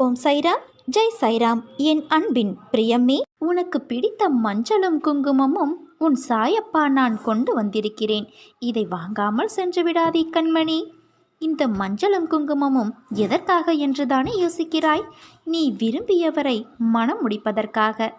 ஓம் சைராம், ஜெய் சைராம். என் அன்பின் பிரியமே, உனக்கு பிடித்த மஞ்சளும் குங்குமமும் உன் சாயப்பா நான் கொண்டு வந்திருக்கிறேன். இதை வாங்காமல் சென்று விடாதே கண்மணி. இந்த மஞ்சளும் குங்குமமும் எதற்காக என்றுதானே யோசிக்கிறாய்? நீ விரும்பியவரை மனம் முடிப்பதற்காக.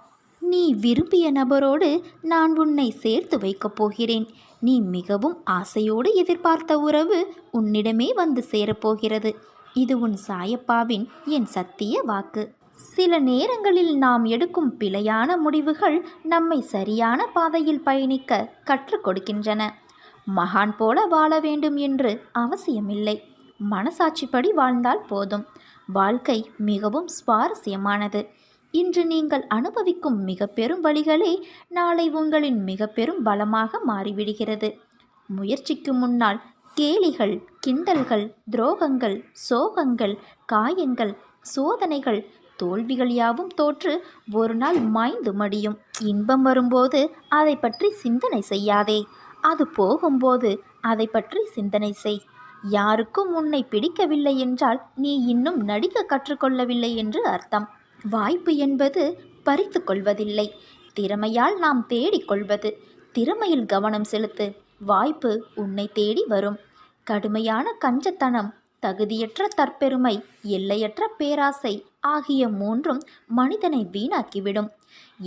நீ விரும்பிய நபரோடு நான் உன்னை சேர்த்து வைக்கப் போகிறேன். நீ மிகவும் ஆசையோடு எதிர்பார்த்த உறவு உன்னிடமே வந்து சேரப்போகிறது. இது உன் சாயப்பாவின் என் சத்திய வாக்கு. சில நேரங்களில் நாம் எடுக்கும் பிழையான முடிவுகள் நம்மை சரியான பாதையில் பயணிக்க கற்றுக் கொடுக்கின்றன. மகான் போல வாழ வேண்டும் என்று அவசியமில்லை. மனசாட்சிப்படி வாழ்ந்தால் போதும். வாழ்க்கை மிகவும் சுவாரஸ்யமானது. இன்று நீங்கள் அனுபவிக்கும் மிக பெரும் வழிகளே நாளை உங்களின் மிக பெரும் பலமாக மாறிவிடுகிறது. முயற்சிக்கு முன்னால் கேலிகள், கிண்டல்கள், துரோகங்கள், சோகங்கள், காயங்கள், சோதனைகள், தோல்விகள் யாவும் தோற்று ஒரு நாள் மாய்ந்து மடியும். இன்பம் வரும்போது அதை பற்றி சிந்தனை செய்யாதே. அது போகும்போது அதை பற்றி சிந்தனை செய். யாருக்கும் உன்னை பிடிக்கவில்லை என்றால் நீ இன்னும் நடிக்க கற்றுக்கொள்ளவில்லை என்று அர்த்தம். வாய்ப்பு என்பது பறித்து கொள்வதில்லை, திறமையால் நாம் தேடிக்கொள்வது. திறமையில் கவனம் செலுத்து. வாய்ப்பு உன்னை தேடி வரும். கடுமையான கஞ்சத்தனம், தகுதியற்ற தற்பெருமை, எல்லையற்ற பேராசை ஆகிய மூன்றும் மனிதனை வீணாக்கிவிடும்.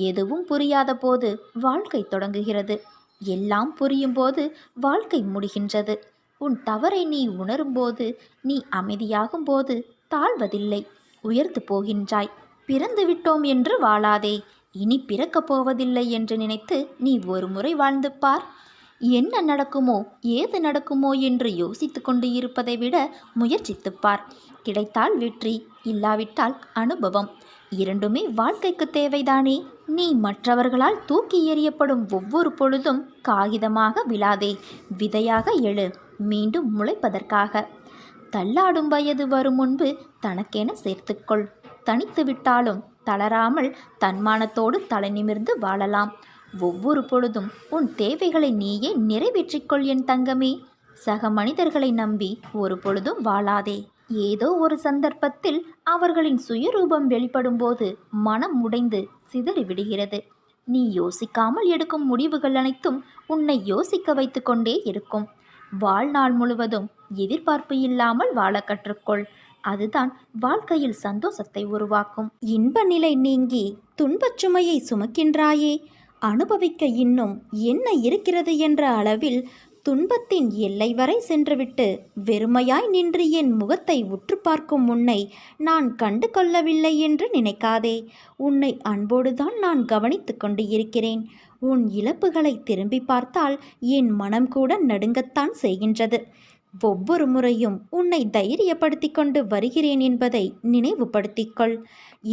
எதுவும் புரியாத போது வாழ்க்கை தொடங்குகிறது. எல்லாம் புரியும் போது வாழ்க்கை முடிகின்றது. உன் தவறை நீ உணரும்போது, நீ அமைதியாகும் போது தாழ்வதில்லை, உயர்ந்து போகின்றாய். பிறந்து விட்டோம் என்று வாழாதே. இனி பிறக்கப் போவதில்லை என்று நினைத்து நீ ஒரு முறை வாழ்ந்து பார். என்ன நடக்குமோ ஏது நடக்குமோ என்று யோசித்து கொண்டு இருப்பதை விட முயற்சித்துப்பார். கிடைத்தால் வெற்றி, இல்லாவிட்டால் அனுபவம். இரண்டுமே வாழ்க்கைக்கு தேவைதானே? நீ மற்றவர்களால் தூக்கி எறியப்படும் ஒவ்வொரு பொழுதும் காகிதமாக விழாதே, விதையாக எழு, மீண்டும் முளைப்பதற்காக. தள்ளாடும் வயது வரும் முன்பு தனக்கென சேர்த்துக்கொள். தனித்து விட்டாலும் தளராமல் தன்மானத்தோடு தலை நிமிர்ந்து வாழலாம். ஒவ்வொரு பொழுதும் உன் தேவைகளை நீயே நிறைவேற்றிக்கொள் என் தங்கமே. சக மனிதர்களை நம்பி ஒரு பொழுதும் வாழாதே. ஏதோ ஒரு சந்தர்ப்பத்தில் அவர்களின் சுயரூபம் வெளிப்படும் போது மனம் உடைந்து சிதறிவிடுகிறது. நீ யோசிக்காமல் எடுக்கும் முடிவுகள் அனைத்தும் உன்னை யோசிக்க வைத்து கொண்டே இருக்கும். வாழ்நாள் முழுவதும் எதிர்பார்ப்பு இல்லாமல் வாழ கற்றுக்கொள். அதுதான் வாழ்க்கையில் சந்தோஷத்தை உருவாக்கும். இன்ப நிலை நீங்கி துன்பச் சுமையை சுமக்கின்றாயே. அனுபவிக்க இன்னும் என்ன இருக்கிறது என்ற அளவில் துன்பத்தின் எல்லை வரை சென்றுவிட்டு வெறுமையாய் நின்று என் முகத்தை உற்று பார்க்கும் உன்னை நான் கண்டு கொள்ளவில்லை என்று நினைக்காதே. உன்னை அன்போடுதான் நான் கவனித்து கொண்டு இருக்கிறேன். உன் இழப்புகளை திரும்பி பார்த்தால் என் மனம் கூட நடுங்கத்தான் செய்கின்றது. ஒவ்வொரு முறையும் உன்னை தைரியப்படுத்தி கொண்டு வருகிறேன் என்பதை நினைவுபடுத்திக்கொள்.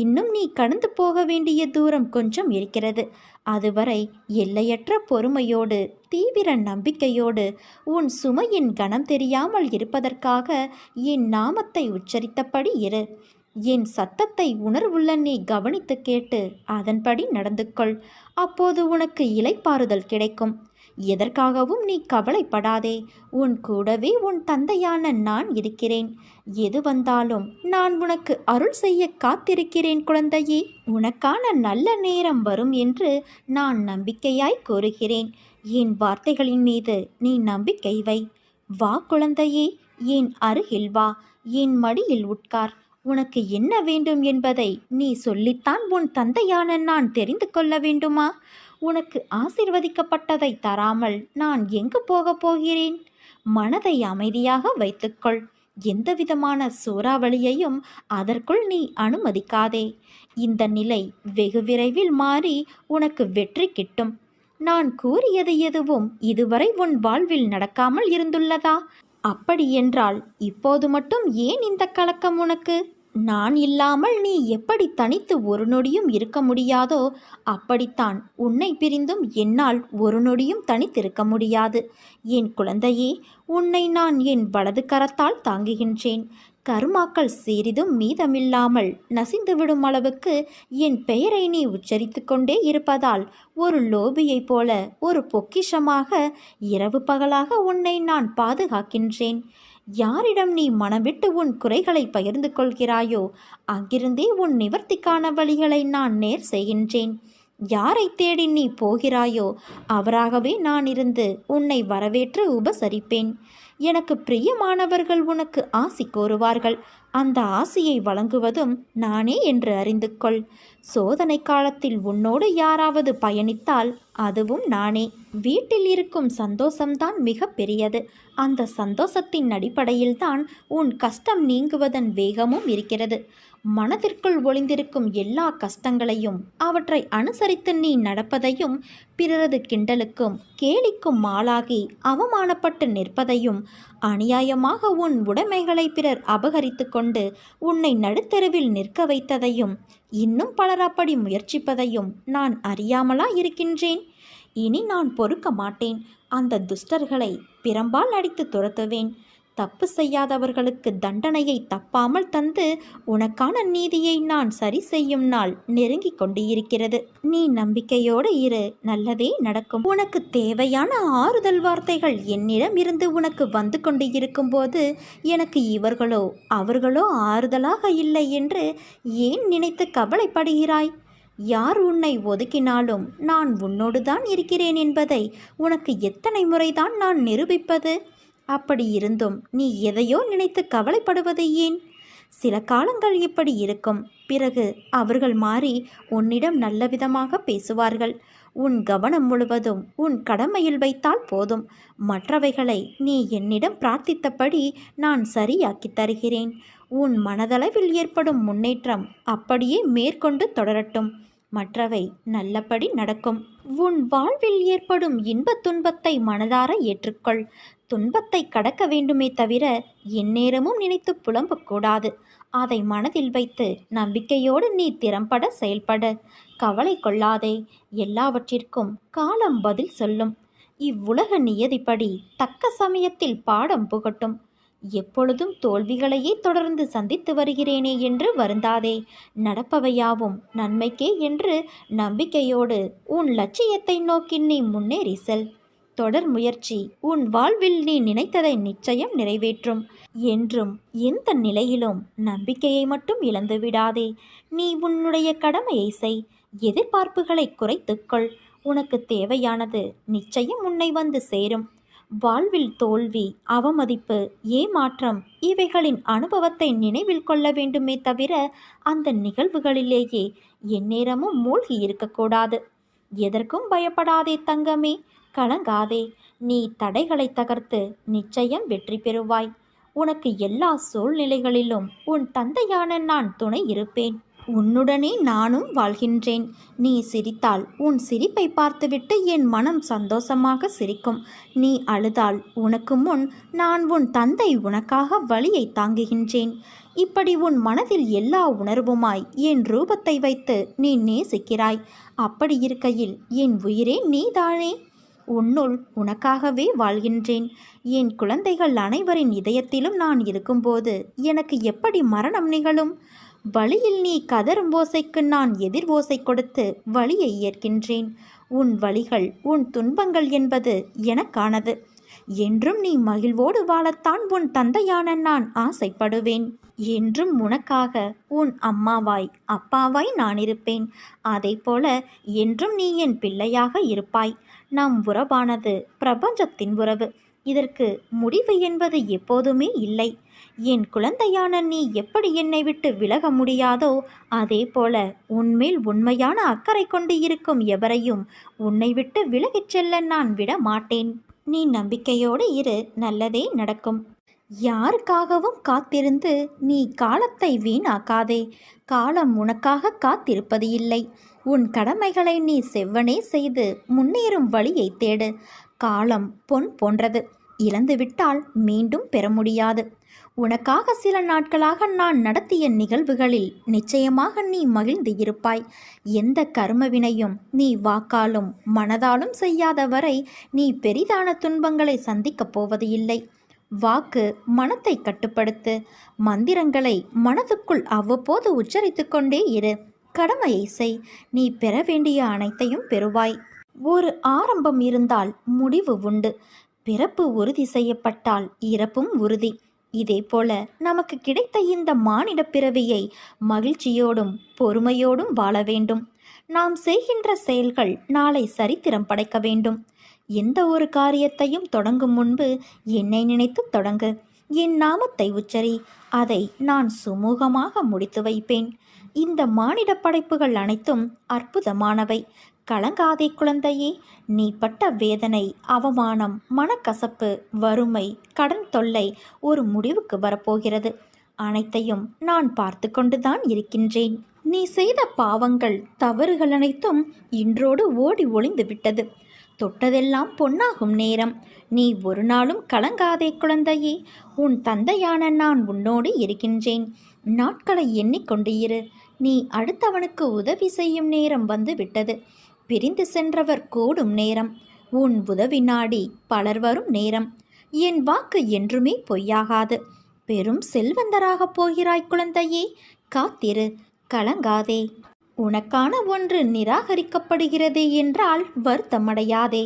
இன்னும் நீ கடந்து போக வேண்டிய தூரம் கொஞ்சம் இருக்கிறது. அதுவரை எல்லையற்ற பொறுமையோடு, தீவிர நம்பிக்கையோடு, உன் சுமையின் கனம் தெரியாமல் இருப்பதற்காக என் நாமத்தை உச்சரித்தபடி இரு. என் சத்தத்தை உணர்வுள்ள நீ கவனித்து கேட்டு அதன்படி நடந்து கொள். அப்போது உனக்கு இளைப்பாறுதல் கிடைக்கும். எதற்காகவும் நீ கவலைப்படாதே. உன் கூடவே உன் தந்தையான நான் இருக்கிறேன். எது வந்தாலும் நான் உனக்கு அருள் செய்ய காத்திருக்கிறேன் குழந்தையே. உனக்கான நல்ல நேரம் வரும் என்று நான் நம்பிக்கையாய் கூறுகிறேன். என் வார்த்தைகளின் மீது நீ நம்பிக்கை வை. வா குழந்தையே, என் அருகில் வா, என் மடியில் உட்கார். உனக்கு என்ன வேண்டும் என்பதை நீ சொல்லித்தான் உன் தந்தையான நான் தெரிந்து கொள்ள வேண்டுமா? உனக்கு ஆசீர்வதிக்கப்பட்டதை தராமல் நான் எங்கு போகப் போகிறேன்? மனதை அமைதியாக வைத்துக்கொள். எந்தவிதமான சூறாவளியையும் அதற்குள் நீ அனுமதிக்காதே. இந்த நிலை வெகு விரைவில் மாறி உனக்கு வெற்றி கிட்டும். நான் கூறியது எதுவும் இதுவரை உன் வாழ்வில் நடக்காமல் இருந்துள்ளதா? அப்படியென்றால் இப்போது மட்டும் ஏன் இந்த கலக்கம் உனக்கு? நான் இல்லாமல் நீ எப்படி தனித்து ஒரு நொடியும் இருக்க முடியாதோ அப்படித்தான் உன்னை பிரிந்தும் என்னால் ஒரு நொடியும் தனித்திருக்க முடியாது. என் குழந்தையே, உன்னை நான் என் வலது கரத்தால் தாங்குகின்றேன். கர்மாக்கள் சிறிதும் மீதமில்லாமல் நசிந்துவிடும் அளவுக்கு என் பெயரை நீ உச்சரித்து கொண்டே இருப்பதால் ஒரு லோபியைப் போல, ஒரு பொக்கிஷமாக இரவு பகலாக உன்னை நான் பாதுகாக்கின்றேன். யாரிடம் நீ மனவிட்டு உன் குறைகளை பகிர்ந்து கொள்கிறாயோ அங்கிருந்தே உன் நிவர்த்திக்கான வழிகளை நான் நேர் செய்கின்றேன். யாரை தேடி நீ போகிறாயோ அவராகவே நான் இருந்து உன்னை வரவேற்று உபசரிப்பேன். எனக்கு பிரியமானவர்கள் உனக்கு ஆசி கோருவார்கள். அந்த ஆசியை வழங்குவதும் நானே என்று அறிந்து கொள். சோதனை காலத்தில் உன்னோடு யாராவது பயணித்தால் அதுவும் நானே. வீட்டில் இருக்கும் சந்தோஷம்தான் மிக பெரியது. அந்த சந்தோஷத்தின் அடிப்படையில்தான் உன் கஷ்டம் நீங்குவதன் வேகமும் இருக்கிறது. மனதிற்குள் ஒளிந்திருக்கும் எல்லா கஷ்டங்களையும் அவற்றை அனுசரித்து நீ நடப்பதையும், பிறரது கிண்டலுக்கும் கேலிக்கும் ஆளாகி அவமானப்பட்டு நிற்பதையும், அநியாயமாக உன் உடைமைகளை பிறர் அபகரித்து கொண்டு உன்னை நடுத்தெருவில் நிற்க வைத்ததையும், இன்னும் பலர் அப்படி முயற்சிப்பதையும் நான் அறியாமலா இருக்கின்றேன்? இனி நான் பொறுக்க மாட்டேன். அந்த துஷ்டர்களை பிரம்பால் அடித்து துரத்துவேன். தப்பு செய்யாதவர்களுக்கு தண்டனையை தப்பாமல் தந்து உனக்கான நீதியை நான் சரி செய்யும் நாள் நெருங்கி கொண்டு இருக்கிறது. நீ நம்பிக்கையோடு இரு, நல்லதே நடக்கும். உனக்கு தேவையான ஆறுதல் வார்த்தைகள் என்னிடம் இருந்து உனக்கு வந்து கொண்டு இருக்கும்போது எனக்கு இவர்களோ அவர்களோ ஆறுதலாக இல்லை என்று ஏன் நினைத்து கவலைப்படுகிறாய்? யார் உன்னை ஒதுக்கினாலும் நான் உன்னோடு தான் இருக்கிறேன் என்பதை உனக்கு எத்தனை முறைதான் நான் நிரூபிப்பது? அப்படி இருந்தும் நீ எதையோ நினைத்து கவலைப்படுவது ஏன்? சில காலங்கள் இப்படி இருக்கும். பிறகு அவர்கள் மாறி உன்னிடம் நல்ல விதமாக பேசுவார்கள். உன் கவனம் முழுவதும் உன் கடமையில் வைத்தால் போதும். மற்றவைகளை நீ என்னிடம் பிரார்த்தித்தபடி நான் சரியாக்கி தருகிறேன். உன் மனதளவில் ஏற்படும் முன்னேற்றம் அப்படியே மேற்கொண்டு தொடரட்டும். மற்றவை நல்லபடி நடக்கும். உன் வாழ்வில் ஏற்படும் இன்பத் துன்பத்தை மனதார ஏற்றுக்கொள். துன்பத்தை கடக்க வேண்டுமே தவிர எந்நேரமும் நினைத்து புலம்பக்கூடாது. அதை மனதில் வைத்து நம்பிக்கையோடு நீ திறம்பட செயல்பட. கவலை கொள்ளாதே. எல்லாவற்றிற்கும் காலம் பதில் சொல்லும். இவ்வுலக நியதிப்படி தக்க சமயத்தில் பாடம் புகட்டும். எப்பொழுதும் தோல்விகளையே தொடர்ந்து சந்தித்து வருகிறேனே என்று வருந்தாதே. நடப்பவையாவும் நன்மைக்கே என்று நம்பிக்கையோடு உன் லட்சியத்தை நோக்கி நீ முன்னேறி செல். தொடர் முயற்சி உன் வாழ்வில் நீ நினைத்ததை நிச்சயம் நிறைவேற்றும். என்றும் எந்த நிலையிலும் நம்பிக்கையை மட்டும் இழந்து விடாதே. நீ உன்னுடைய கடமையை செய். எதிர்பார்ப்புகளை குறைத்துக்கொள். உனக்கு தேவையானது நிச்சயம் உன்னை வந்து சேரும். வாழ்வில் தோல்வி, அவமதிப்பு, ஏமாற்றம் இவைகளின் அனுபவத்தை நினைவில் கொள்ள வேண்டுமே தவிர அந்த நிகழ்வுகளிலேயே எந்நேரமும் மூழ்கி இருக்கக்கூடாது. எதற்கும் பயப்படாதே தங்கமே, கலங்காதே. நீ தடைகளை தகர்த்து நிச்சயம் வெற்றி பெறுவாய். உனக்கு எல்லா சூழ்நிலைகளிலும் உன் தந்தையான நான் துணை இருப்பேன். உன்னுடனே நானும் வாழ்கின்றேன். நீ சிரித்தால் உன் சிரிப்பை பார்த்துவிட்டு என் மனம் சந்தோஷமாக சிரிக்கும். நீ அழுதால் உனக்கு முன் நான் உன் தந்தை உனக்காக வலியை தாங்குகின்றேன். இப்படி உன் மனதில் எல்லா உணர்வுமாய் என் ரூபத்தை வைத்து நீ நேசிக்கிறாய். அப்படி இருக்கையில் என் உயிரே நீதானே. உன்னுள் உனக்காகவே வாழ்கின்றேன். என் குழந்தைகள் அனைவரின் இதயத்திலும் நான் இருக்கும்போது எனக்கு எப்படி மரணம் நிகழும்? வழியில் நீ கதரும் ஓசைக்கு நான் எதிர் ஓசை கொடுத்து வழியை ஏற்கின்றேன். உன் வழிகள் உன் துன்பங்கள் என்பது எனக்கானது. என்றும் நீ மகிழ்வோடு வாழத்தான் உன் தந்தையான நான் ஆசைப்படுவேன். என்றும் உனக்காக உன் அம்மாவாய் அப்பாவாய் நான் இருப்பேன். அதேபோல என்றும் நீ என் பிள்ளையாக இருப்பாய். நம் உறவானது பிரபஞ்சத்தின் உறவு. இதற்கு முடிவு என்பது எப்போதுமே இல்லை. என் குழந்தையான நீ எப்படி என்னை விட்டு விலக முடியாதோ அதே போல உன்மேல் உண்மையான அக்கறை கொண்டு இருக்கும் எவரையும் உன்னை விட்டு விலகிச் செல்ல நான் விட மாட்டேன். நீ நம்பிக்கையோடு இரு, நல்லதே நடக்கும். யாருக்காகவும் காத்திருந்து நீ காலத்தை வீணாக்காதே. காலம் உனக்காக காத்திருப்பது இல்லை. உன் கடமைகளை நீ செவ்வனே செய்து முன்னேறும் வழியை தேடு. காலம் பொன் போன்றது. இழந்துவிட்டால் மீண்டும் பெற முடியாது. உனக்காக சில நாட்களாக நான் நடத்திய நிகழ்வுகளில் நிச்சயமாக நீ மகிழ்ந்து இருப்பாய். எந்த கர்மவினையும் நீ வாக்காலும் மனதாலும் செய்யாத வரை நீ பெரிதான துன்பங்களை சந்திக்கப் போவது இல்லை. வாக்கு மனத்தை கட்டுப்படுத்து. மந்திரங்களை மனதுக்குள் அவ்வப்போது உச்சரித்து கொண்டே இரு. கடமையை செய். நீ பெற வேண்டிய அனைத்தையும் பெறுவாய். ஒரு ஆரம்பம் இருந்தால் முடிவு உண்டு. பிறப்பு உறுதி செய்யப்பட்டால் இறப்பும் உறுதி. இதேபோல நமக்கு கிடைத்த இந்த மானிட பிறவியை மகிழ்ச்சியோடும் பொறுமையோடும் வாழ வேண்டும். நாம் செய்கின்ற செயல்கள் நாளை சரித்திரம் படைக்க வேண்டும். எந்த ஒரு காரியத்தையும் தொடங்கும் முன்பு என்னை நினைத்து தொடங்கு, என் நாமத்தை உச்சரி, அதை நான் சுமூகமாக முடித்து வைப்பேன். இந்த மானிட படைப்புகள் அனைத்தும் அற்புதமானவை. கலங்காதே குழந்தையே. நீ பட்ட வேதனை, அவமானம், மனக்கசப்பு, வறுமை, கடன் தொல்லை ஒரு முடிவுக்கு வரப்போகிறது. அனைத்தையும் நான் பார்த்து கொண்டுதான் இருக்கின்றேன். நீ செய்த பாவங்கள், தவறுகள் அனைத்தும் இன்றோடு ஓடி ஒளிந்து விட்டது. தொட்டதெல்லாம் பொன்னாகும் நேரம். நீ ஒரு நாளும் கலங்காதே குழந்தையே. உன் தந்தையான நான் உன்னோடு இருக்கின்றேன். நாட்களை எண்ணிக்கொண்டு இரு. நீ அடுத்தவனுக்கு உதவி செய்யும் நேரம் வந்து விட்டது. பிரிந்து சென்றவர் கூடும் நேரம். உன் உதவி நாடி பலர் வரும் நேரம். என் வாக்கு என்றுமே பொய்யாகாது. பெரும் செல்வந்தராகப் போகிறாய் குழந்தையே. காத்திரு, கலங்காதே. உனக்கான ஒன்று நிராகரிக்கப்படுகிறது என்றால் வருத்தமடையாதே.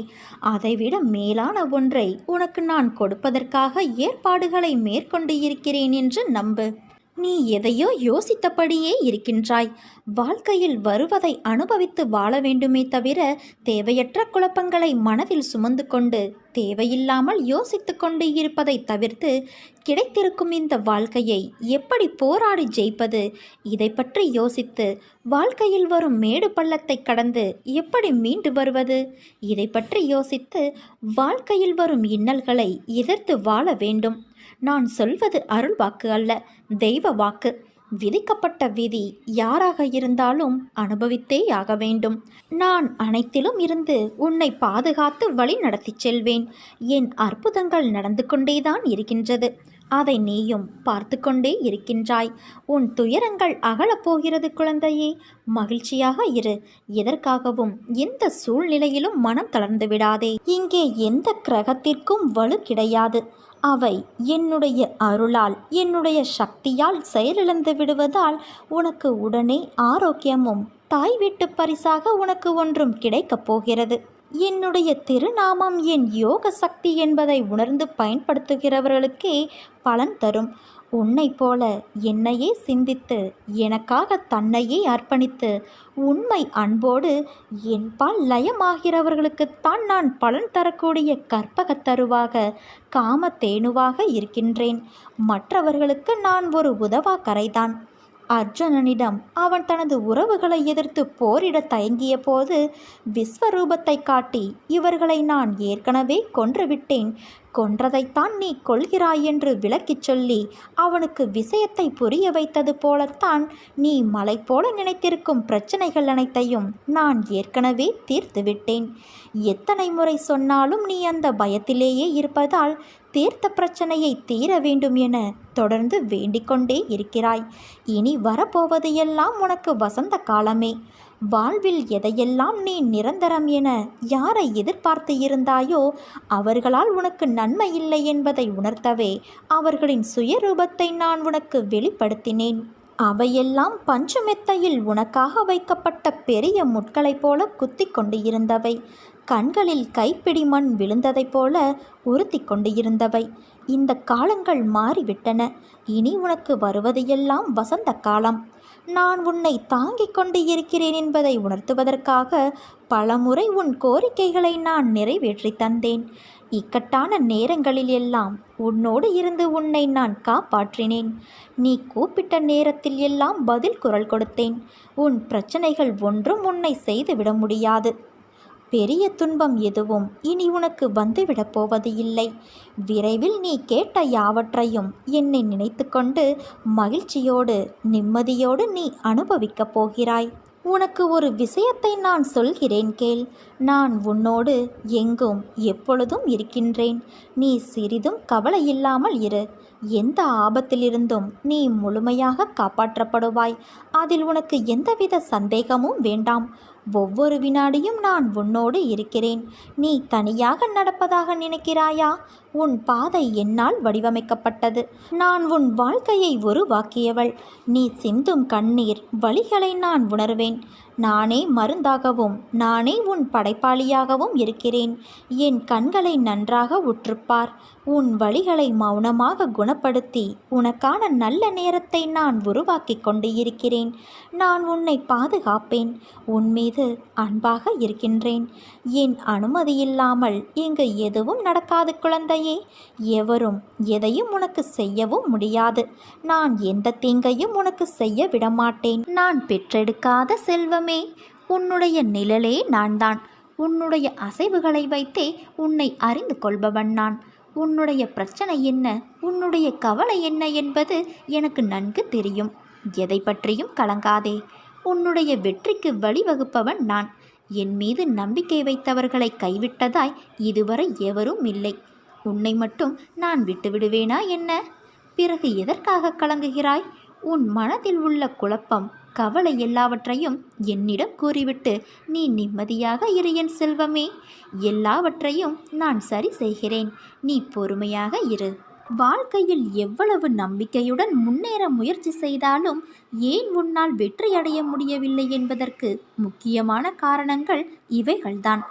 அதைவிட மேலான ஒன்றை உனக்கு நான் கொடுப்பதற்காக ஏற்பாடுகளை மேற்கொண்டு இருக்கிறேன் என்று நம்பு. நீ எதையோ யோசித்தபடியே இருக்கின்றாய். வாழ்க்கையில் வருவதை அனுபவித்து வாழ வேண்டுமே தவிர தேவையற்ற குழப்பங்களை மனதில் சுமந்து கொண்டு தேவையில்லாமல் யோசித்து கொண்டு இருப்பதை தவிர்த்து கிடைத்திருக்கும் இந்த வாழ்க்கையை எப்படி போராடி ஜெயிப்பது, இதை பற்றி யோசித்து வாழ்க்கையில் வரும் மேடு பள்ளத்தை கடந்து எப்படி மீண்டு வருவது, இதை பற்றி யோசித்து வாழ்க்கையில் வரும் இன்னல்களை எதிர்த்து வாழ வேண்டும். நான் சொல்வது அருள் வாக்கு அல்ல, தெய்வ வாக்கு. விதிக்கப்பட்ட விதி யாராக இருந்தாலும் அனுபவித்தே ஆக வேண்டும். நான் அனைத்திலும் இருந்து உன்னை பாதுகாத்து வழி நடத்தி செல்வேன். என் அற்புதங்கள் நடந்து கொண்டேதான் இருக்கின்றது. அதை நீயும் பார்த்து கொண்டே இருக்கின்றாய். உன் துயரங்கள் அகலப்போகிறது குழந்தையே. மகிழ்ச்சியாக இரு. எதற்காகவும் எந்த சூழ்நிலையிலும் மனம் தளர்ந்து விடாதே. இங்கே எந்த கிரகத்திற்கும் வலு கிடையாது. அவை என்னுடைய அருளால், என்னுடைய சக்தியால் செயலிழந்து விடுவதால் உனக்கு உடனே ஆரோக்கியமும் தாய் வீட்டு பரிசாக உனக்கு ஒன்றும் கிடைக்கப் போகிறது. என்னுடைய திருநாமம் என் யோக சக்தி என்பதை உணர்ந்து பயன்படுத்துகிறவர்களுக்கே பலன் தரும். உன்னை போல என்னையே சிந்தித்து எனக்காக தன்னையே அர்ப்பணித்து உண்மை அன்போடு என்பால் லயமாகிறவர்களுக்குத்தான் நான் பலன் தரக்கூடிய கற்பகத் தருவாக, காமத்தேனுவாக இருக்கின்றேன். மற்றவர்களுக்கு நான் ஒரு உதவா கரைதான். அர்ஜுனனிடம் அவன் தனது உறவுகளை எதிர்த்து போரிட தயங்கிய போது விஸ்வரூபத்தை காட்டி, இவர்களை நான் ஏற்கனவே கொன்றுவிட்டேன், கொன்றதைத்தான் நீ கொள்கிறாய் என்று விளக்கிச் சொல்லி அவனுக்கு விஷயத்தை புரிய வைத்தது போலத்தான் நீ மலை போல நினைத்திருக்கும் பிரச்சனைகள் அனைத்தையும் நான் ஏற்கனவே தீர்த்துவிட்டேன். எத்தனை முறை சொன்னாலும் நீ அந்த பயத்திலேயே இருப்பதால் தீர்த்த பிரச்சனையை தீர வேண்டும் என தொடர்ந்து வேண்டிக்கொண்டே இருக்கிறாய். இனி வரப்போவது எல்லாம் உனக்கு வசந்த காலமே. வாழ்வில் எதையெல்லாம் நீ நிரந்தரம் என யாரை எதிர்பார்த்து இருந்தாயோ அவர்களால் உனக்கு நன்மை இல்லை என்பதை உணர்த்தவே அவர்களின் சுயரூபத்தை நான் உனக்கு வெளிப்படுத்தினேன். அவையெல்லாம் பஞ்சுமெத்தையில் உனக்காக வைக்கப்பட்ட பெரிய முட்களைப் போல குத்தி கொண்டு இருந்தவை. கண்களில் கைப்பிடி மண் விழுந்ததைப் போல உறுத்தி கொண்டு இருந்தவை. இந்த காலங்கள் மாறிவிட்டன. இனி உனக்கு வருவதையெல்லாம் வசந்த காலம். நான் உன்னை தாங்கிக் கொண்டு இருக்கிறேன் என்பதை உணர்த்துவதற்காக பலமுறை உன் கோரிக்கைகளை நான் நிறைவேற்றி தந்தேன். இக்கட்டான நேரங்களில் எல்லாம் உன்னோடு இருந்து உன்னை நான் காப்பாற்றினேன். நீ கூப்பிட்ட நேரத்தில் எல்லாம் பதில் குரல் கொடுத்தேன். உன் பிரச்சனைகள் ஒன்றும் உன்னை செய்துவிட முடியாது. பெரிய துன்பம் எதுவும் இனி உனக்கு வந்துவிடப் போவது இல்லை. விரைவில் நீ கேட்ட யாவற்றையும் என்னை நினைத்து கொண்டு மகிழ்ச்சியோடு நிம்மதியோடு நீ அனுபவிக்கப் போகிறாய். உனக்கு ஒரு விஷயத்தை நான் சொல்கிறேன் கேள். நான் உன்னோடு எங்கும் எப்பொழுதும் இருக்கின்றேன். நீ சிறிதும் கவலை இல்லாமல் இரு. எந்த ஆபத்திலிருந்தும் நீ முழுமையாக காப்பாற்றப்படுவாய். அதில் உனக்கு எந்தவித சந்தேகமும் வேண்டாம். ஒவ்வொரு வினாடியும் நான் உன்னோடு இருக்கிறேன். நீ தனியாக நடப்பதாக நினைக்கிறாயா? உன் பாதை என்னால் வடிவமைக்கப்பட்டது. நான் உன் வாழ்க்கையை உருவாக்கியவள். நீ சிந்தும் கண்ணீர் வலிகளை நான் உணர்வேன். நானே மருந்தாகவும் நானே உன் படைப்பாளியாகவும் இருக்கிறேன். என் கண்களை நன்றாக உற்றுப்பார். உன் வலிகளை மௌனமாக குணப்படுத்தி உனக்கான நல்ல நேரத்தை நான் உருவாக்கி கொண்டு இருக்கிறேன். நான் உன்னை பாதுகாப்பேன். உன் மீது அன்பாக இருக்கின்றேன். என் அனுமதியில்லாமல் இங்கு எதுவும் நடக்காது குழந்தையே. எவரும் எதையும் உனக்கு செய்யவும் முடியாது. நான் எந்த தீங்கையும் உனக்கு செய்ய விடமாட்டேன். நான் பெற்றெடுக்காத செல்வமே, உன்னுடைய நிழலே நான்தான். உன்னுடைய அசைவுகளை வைத்தே உன்னை அறிந்து கொள்பவன் நான். உன்னுடைய பிரச்சனை என்ன, உன்னுடைய கவலை என்ன என்பது எனக்கு நன்கு தெரியும். எதை பற்றியும் கலங்காதே. உன்னுடைய வெற்றிக்கு வழிவகுப்பவன் நான். என் மீது நம்பிக்கை வைத்தவர்களை கைவிட்டதாய் இதுவரை எவரும் இல்லை. உன்னை மட்டும் நான் விட்டுவிடுவேனா என்ன? பிறகு எதற்காக கலங்குகிறாய்? உன் மனதில் உள்ள குழப்பம், கவலை எல்லாவற்றையும் என்னிடம் கூறிவிட்டு நீ நிம்மதியாக இரு என் செல்வமே. எல்லாவற்றையும் நான் சரி செய்கிறேன். நீ பொறுமையாக இரு. வாழ்க்கையில் எவ்வளவு நம்பிக்கையுடன் முன்னேற முயற்சி செய்தாலும் ஏன் உன்னால் வெற்றியடைய முடியவில்லை என்பதற்கு முக்கியமான காரணங்கள் இவைகள்தான்.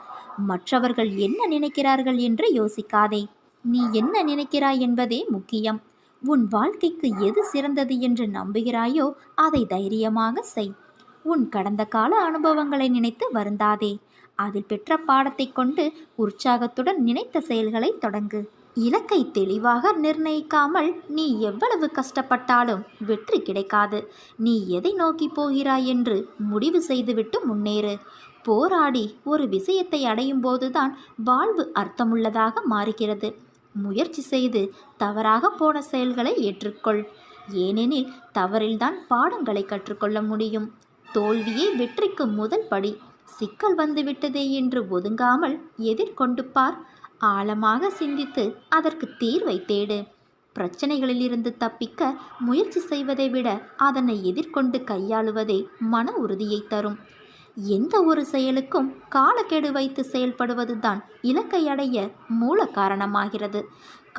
மற்றவர்கள் என்ன நினைக்கிறார்கள் என்று யோசிக்காதே. நீ என்ன நினைக்கிறாய் என்பதே முக்கியம். உன் வாழ்க்கைக்கு எது சிறந்தது என்று நம்புகிறாயோ அதை தைரியமாக செய். உன் கடந்த கால அனுபவங்களை நினைத்து வருந்தாதே. அதில் பெற்ற பாடத்தை கொண்டு உற்சாகத்துடன் நினைத்த செயல்களை தொடங்கு. இலக்கை தெளிவாக நிர்ணயிக்காமல் நீ எவ்வளவு கஷ்டப்பட்டாலும் வெற்றி கிடைக்காது. நீ எதை நோக்கி போகிறாய் என்று முடிவு செய்துவிட்டு முன்னேறு. போராடி ஒரு விஷயத்தை அடையும் போதுதான் வாழ்வு அர்த்தமுள்ளதாக மாறுகிறது. முயற்சி செய்து தவறாக போன செயல்களை ஏற்றுக்கொள். ஏனெனில் தவறில்தான் பாடங்களை கற்றுக்கொள்ள முடியும். தோல்வியே வெற்றிக்கு முதல் படி. சிக்கல் வந்துவிட்டதே என்று ஒதுங்காமல் எதிர்கொண்டு பார். ஆழமாக சிந்தித்து அதற்கு தீர்வை தேடு. பிரச்சனைகளிலிருந்து தப்பிக்க முயற்சி செய்வதை விட அதனை எதிர்கொண்டு கையாளுவதே மன உறுதியை தரும். எந்த ஒரு செயலுக்கும் காலக்கெடு வைத்து செயல்படுவதுதான் இலக்கை அடைய மூல காரணமாகிறது.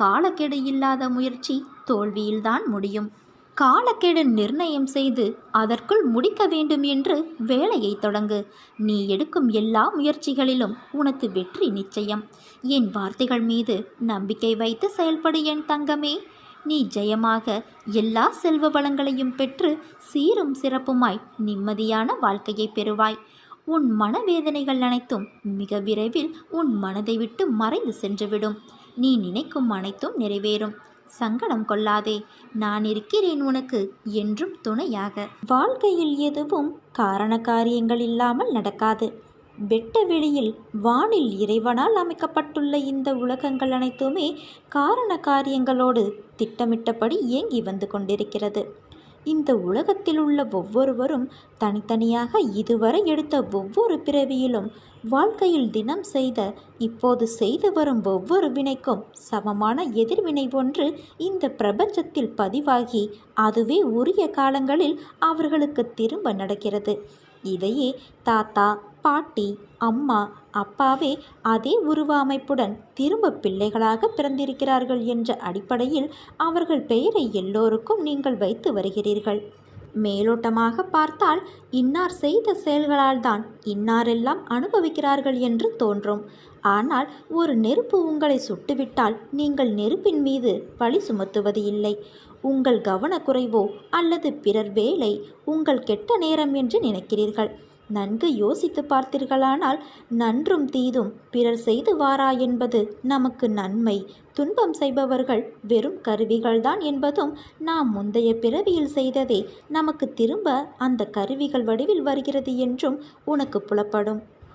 காலக்கெடு இல்லாத முயற்சி தோல்வியில்தான் முடியும். காலக்கெடு நிர்ணயம் செய்து அதற்குள் முடிக்க வேண்டும் என்று வேலையை தொடங்கு. நீ எடுக்கும் எல்லா முயற்சிகளிலும் உனக்கு வெற்றி நிச்சயம். என் வார்த்தைகள் மீது நம்பிக்கை வைத்து செயல்படு என் தங்கமே. நீ ஜெயமாக எல்லா செல்வ வளங்களையும் பெற்று சீரும் சிறப்புமாய் நிம்மதியான வாழ்க்கையை பெறுவாய். உன் மனவேதனைகள் அனைத்தும் மிக விரைவில் உன் மனதை விட்டு மறைந்து சென்றுவிடும். நீ நினைக்கும் அனைத்தும் நிறைவேறும். சங்கடம் கொள்ளாதே. நான் இருக்கிறேன் உனக்கு என்றும் துணையாக. வாழ்க்கையில் எதுவும் காரண காரியங்கள் இல்லாமல் நடக்காது. வெட்ட வெளியில் வானில் இறைவனால் அமைக்கப்பட்டுள்ள இந்த உலகங்கள் அனைத்துமே காரண காரியங்களோடு திட்டமிட்டபடி இயங்கி வந்து கொண்டிருக்கிறது. இந்த உலகத்தில் உள்ள ஒவ்வொருவரும் தனித்தனியாக இதுவரை எடுத்த ஒவ்வொரு பிறவியிலும் வாழ்க்கையில் தினம் செய்த, இப்போது செய்து வரும் ஒவ்வொரு வினைக்கும் சமமான எதிர்வினை ஒன்று இந்த பிரபஞ்சத்தில் பதிவாகி அதுவே உரிய காலங்களில் அவர்களுக்கு திரும்ப நடக்கிறது. இதையே தாத்தா, பாட்டி, அம்மா, அப்பாவே அதே உருவ அமைப்புடன் திரும்ப பிள்ளைகளாக பிறந்திருக்கிறார்கள் என்ற அடிப்படையில் அவர்கள் பெயரை எல்லோருக்கும் நீங்கள் வைத்து வருகிறீர்கள். மேலோட்டமாக பார்த்தால் இன்னார் செய்த செயல்களால் தான் இன்னாரெல்லாம் அனுபவிக்கிறார்கள் என்று தோன்றும். ஆனால் ஒரு நெருப்பு உங்களை சுட்டுவிட்டால் நீங்கள் நெருப்பின் மீது பழி சுமத்துவது இல்லை. உங்கள் கவனக்குறைவோ அல்லது பிறர் வேலை உங்கள் கெட்ட நேரம் என்று நினைக்கிறீர்கள். நன்கு யோசித்து பார்த்தீர்களானால் நன்றும் தீதும் பிறர் செய்து வாரா என்பது நமக்கு நன்மை, துன்பம் செய்பவர்கள் வெறும் கருவிகள்தான் என்பதும் நாம் முந்தைய பிறவியில் செய்ததே நமக்கு திரும்ப அந்த கருவிகள் வடிவில் வருகிறது என்றும் உனக்கு புலப்படும்.